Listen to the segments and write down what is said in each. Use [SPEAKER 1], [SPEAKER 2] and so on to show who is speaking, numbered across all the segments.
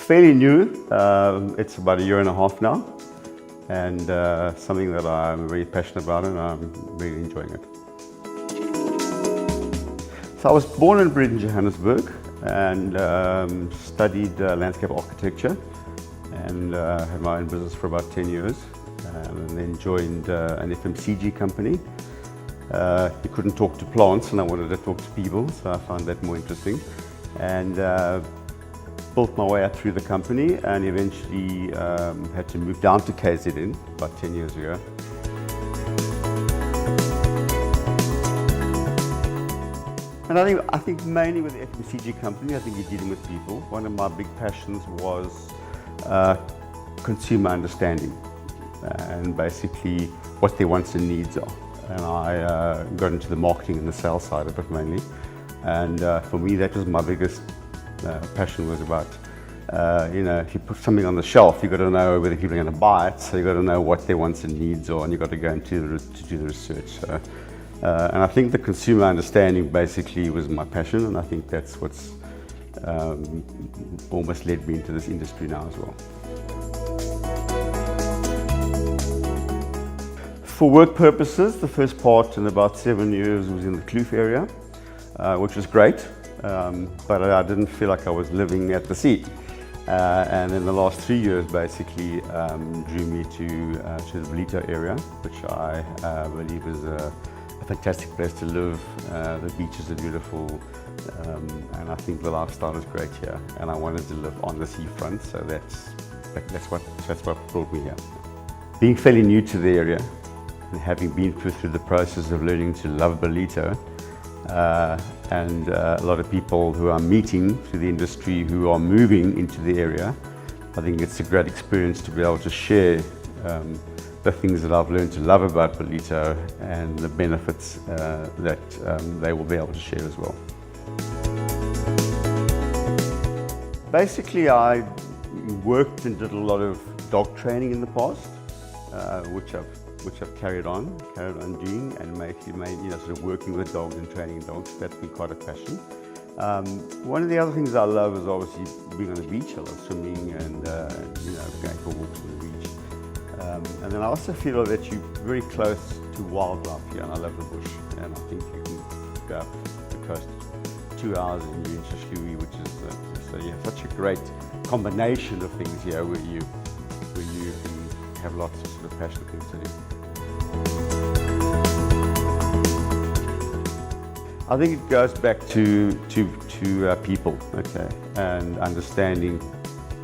[SPEAKER 1] fairly new. It's about a year and a half now, and something that I'm very passionate about, and I'm really enjoying it. So I was born and bred in Johannesburg and studied landscape architecture, and had my own business for about 10 years, and then joined an FMCG company. You couldn't talk to plants, and I wanted to talk to people, so I found that more interesting, and built my way up through the company, and eventually had to move down to KZN about 10 years ago. And I think mainly with the FMCG company, I think you're dealing with people. One of my big passions was consumer understanding, and basically what their wants and needs are. And I got into the marketing and the sales side of it mainly. And for me, that was my biggest passion, was about, if you put something on the shelf, you've got to know whether people are going to buy it. So you've got to know what their wants and needs are, and you've got to go into to do the research. So, and I think the consumer understanding basically was my passion, and I think that's what's almost led me into this industry now as well. For work purposes, the first part in about 7 years was in the Kloof area, which was great, but I didn't feel like I was living at the sea. And then the last 3 years basically drew me to the Ballito area, which I believe is a fantastic place to live. The beaches are beautiful, and I think the lifestyle is great here. And I wanted to live on the seafront, so that's what brought me here. Being fairly new to the area, and having been through the process of learning to love Ballito, and a lot of people who I'm meeting through the industry who are moving into the area, I think it's a great experience to be able to share the things that I've learned to love about Ballito and the benefits that they will be able to share as well. Basically, I worked and did a lot of dog training in the past, which I've carried on doing, and sort of working with dogs and training dogs. That's been quite a passion. One of the other things I love is obviously being on the beach. I love swimming and going for walks on the beach. And then I also feel that you're very close to wildlife here, and I love the bush. And I think you can go up the coast 2 hours and you're in Shishlui, which is so you have such a great combination of things here where you can have lots of sort of passionate things to do. I think it goes back to people, okay, and understanding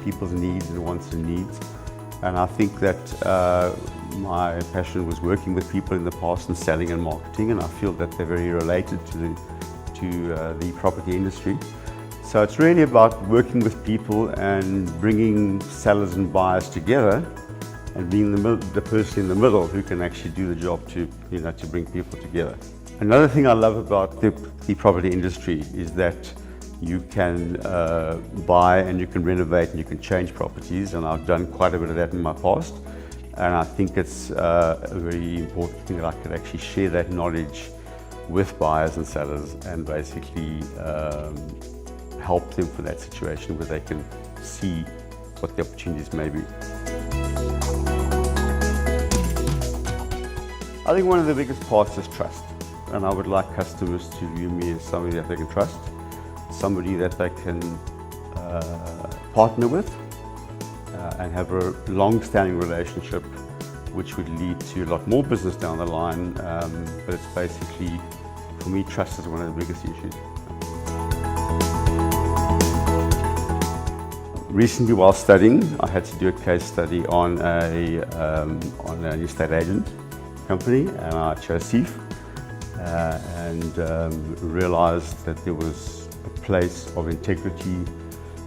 [SPEAKER 1] people's needs and wants and needs. And I think that my passion was working with people in the past and selling and marketing, and I feel that they're very related to the property industry. So it's really about working with people and bringing sellers and buyers together, and being the person in the middle who can actually do the job to bring people together. Another thing I love about the property industry is that you can buy and you can renovate and you can change properties, and I've done quite a bit of that in my past, and I think it's a very important thing that I could actually share that knowledge with buyers and sellers and basically help them for that situation where they can see what the opportunities may be. I think one of the biggest parts is trust, and I would like customers to view me as somebody that they can trust, somebody that they can partner with and have a long-standing relationship, which would lead to a lot more business down the line, but it's basically, for me, trust is one of the biggest issues. Recently, while studying, I had to do a case study on an estate agent company, and I chose SEEF, and realized that there was a place of integrity,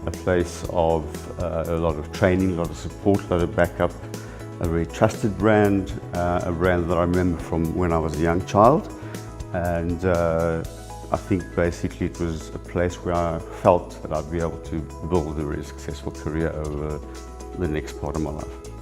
[SPEAKER 1] a place of a lot of training, a lot of support, a lot of backup, a very trusted brand, a brand that I remember from when I was a young child. And I think basically it was a place where I felt that I'd be able to build a very successful career over the next part of my life.